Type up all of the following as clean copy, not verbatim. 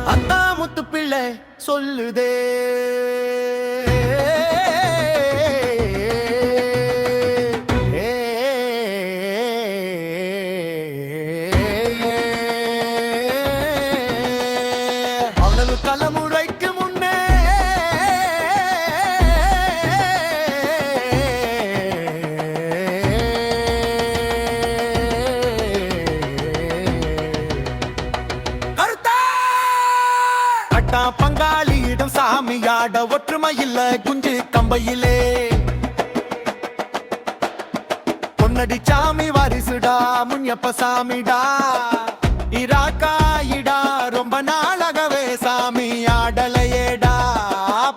அத்தா முத்து பிள்ளை சொல்லுதே தலைமுறைக்கு முன்னே கட்டா பங்காளியிடம் சாமியாட ஒற்றுமை இல்ல குஞ்சு கம்பையிலே பொன்னடி சாமி வாரிசுடா முனியப்ப சாமிடா இராக்காயிடா ரொம்ப நாளாகவே சாமி ஆடலையேடா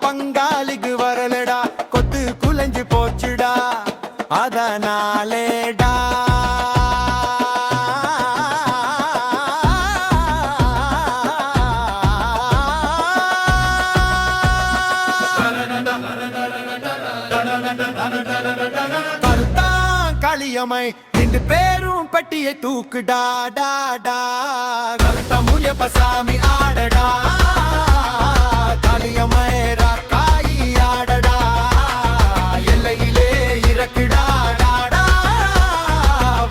பங்காளிக்கு வரலடா கொத்து குலைஞ்சு போச்சுடா அதனாலேடா களியமை ரெண்டு பேரும் பட்டியை தூக்குடா டாடா கருத்த முனியப்ப சாமி ஆடடா களியமை ராக்காயி ஆடடா எல்லையிலே இறக்குடா டாடா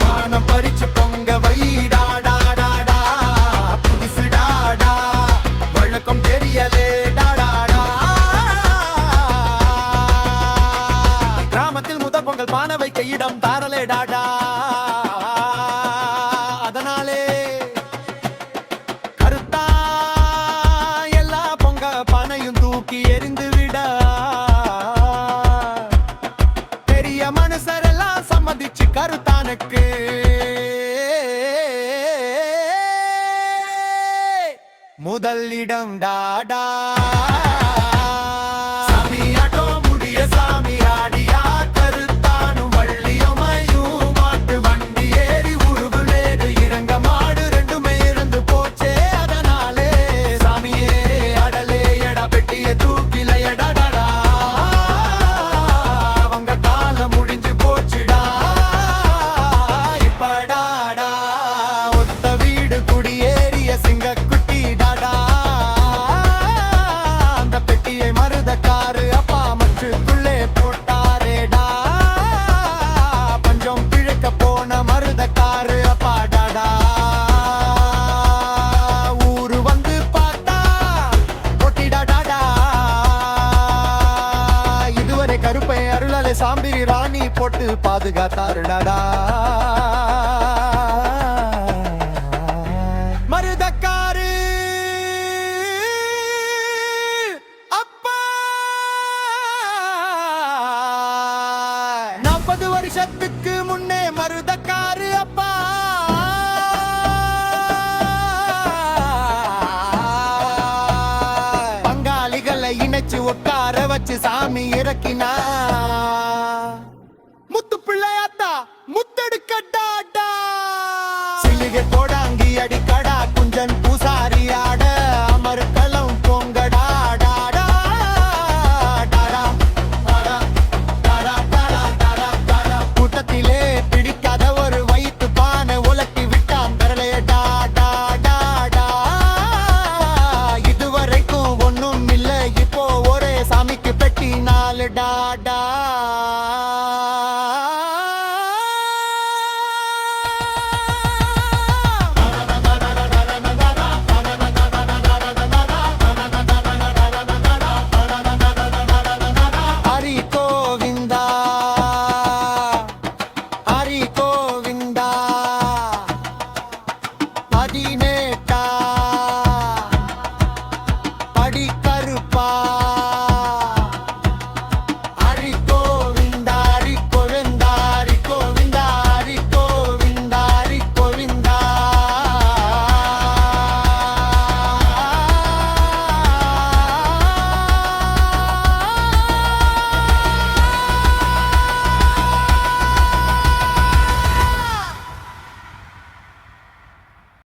வானம் பறிச்சு பொங்க வைடாடா டாடா புதுசுடாடா வழக்கம் தெரியலே டாடாடா கிராமத்தில் முத பொங்கல் பானை வைக்க இடம் தாரலே டாடா அதனாலே கருத்தா எல்லா பொங்க பானையும் தூக்கி எரிந்து விட பெரிய மனுஷரெல்லாம் சம்மதிச்சு கருத்தானுக்கு முதல் இடம் டாடா சாமியாட்டோ முடிய சாமி ஆடியா கருத்தானும் வள்ளியமையும் மாட்டு வண்டி ஏறி உருகுலேடு இறங்க மாடு ரெண்டுமே இருந்து போச்சே அதனாலே சாமியே அடலே எடா பெட்டிய தூக்கில எடடா அவங்க காலம் முடிஞ்சு போச்சுடா இப்படாடா ஒத்த வீடு குடியேறிய சிங்கக்குட்டி டாடா அந்த பெட்டியை மருதக்காரு அப்பா மச்சுக்குள்ளே போட்டாரேடா பஞ்சம் பிழைக்க போன மருதக்காரு அப்பா டாடா ஊரு வந்து பார்த்தா ஒட்டிடா டாடா இதுவரை கருப்பை அருளாலே சாம்பிரி ராணி போட்டு பாதுகாத்தாரு டாடா மருதக்காரு அப்பா 40 வருஷத்துக்கு முன்னே மருதக்காரு அப்பா பங்காளிகளை இணைச்சு உட்கார வச்சு சாமி இறக்கினா முத்து பிள்ளையாத்தா முத்தெடுக்கட்டாடா சில்லிகை போடாங்கி அடிக்கடா குஞ்சன் பூசாரி ஆட அமர்கலம் பொங்கடா டாடா டாடா டாடா டாடா டாடா டாடா டாடா கூட்டத்திலே பிடிக்காத ஒரு வயிற்று பானை உலக்கி விட்டான் தரலே டாடா டாடா இதுவரைக்கும் ஒண்ணும் இல்லை இப்போ ஒரே சாமிக்கு பெட்டி 4 டாடா ஹரி கோவிந்தா ஹரி கோவிந்தா 18